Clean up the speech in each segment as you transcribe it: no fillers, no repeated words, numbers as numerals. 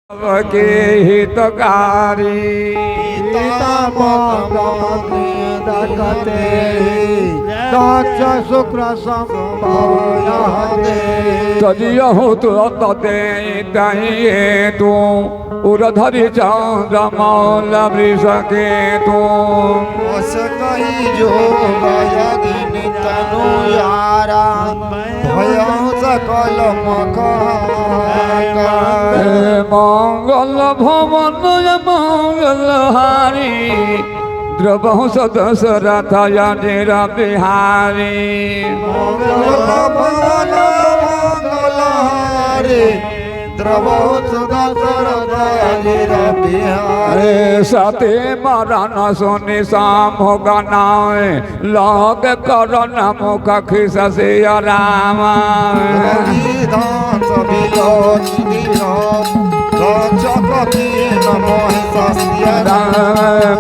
के हितकारी दक्ष शुक्र संभवते तजियहु तुरतते तहिए तू उरधरि चंद्रमौल वृषके तू कही जो गयगिनी तनु यारा भयं सकल मंगल भवन मंगल हारी द्रवहु सदशरथ यजिर बिहारी मंगल भवन मंगल हारी द्रवहु सदशरथ यजिर बिहारी सते मरण सुनि साम गनाए लग करन मुख खिससे राम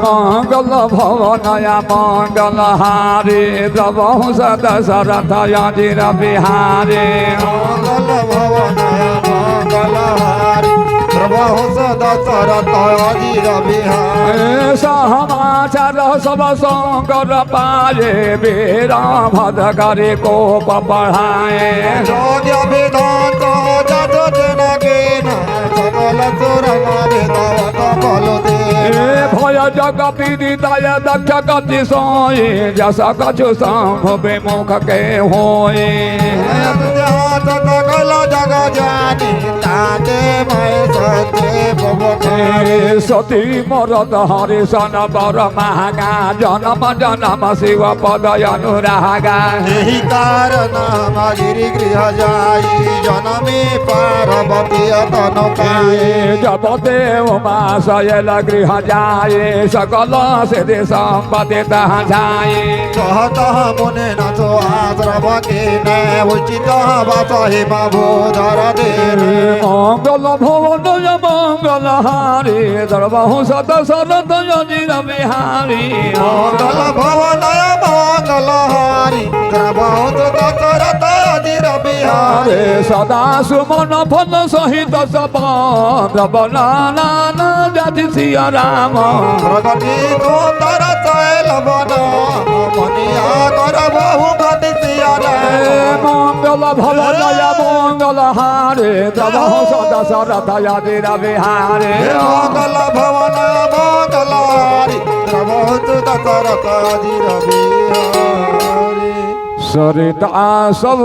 मंगल भवनया मंगल हारी द्रवहु सदशरथ यजिर बिहारी मंगल भवनया मंगल हारी द्रवहु सदशरथ यजिर बिहारी समाचार सब शंकर पाए बेरा भद्रकारी को पढ़ाए वेदांत भय जग पीड़िताय दक्ष गति सोई जस कछु संभव मुख के होए सती मरद हरिशन बर महागा जन्म जन्म शिव पद अनुरागा कारण गिरी गृह जाई जनमे पार्वती तन पाए जब देव माशयल गृह जाए सकल सिद्धि संपत्ति तहाँ जाए कहतः मुने न तो आश्रम के न उचित बसहि बोधर दे मंगल भवन मंगल हारी द्रवहु सदशरथ यजिर बिहारी मंगल भवन मंगल हारी द्रवहु सदशरथ यजिर बिहारी सदा सुमन फल सहित सबंध बनाना जाति सिया राम प्रगति सुंदर शैल बन मनिया कर बहु गति सिया मंगल भवनय मंगल हारे द्रवहु सदशरथ यजिर बिहारी मंगल भवन मंगल हारी द्रवहु सदशरथ यजिर बिहारी सरिता सब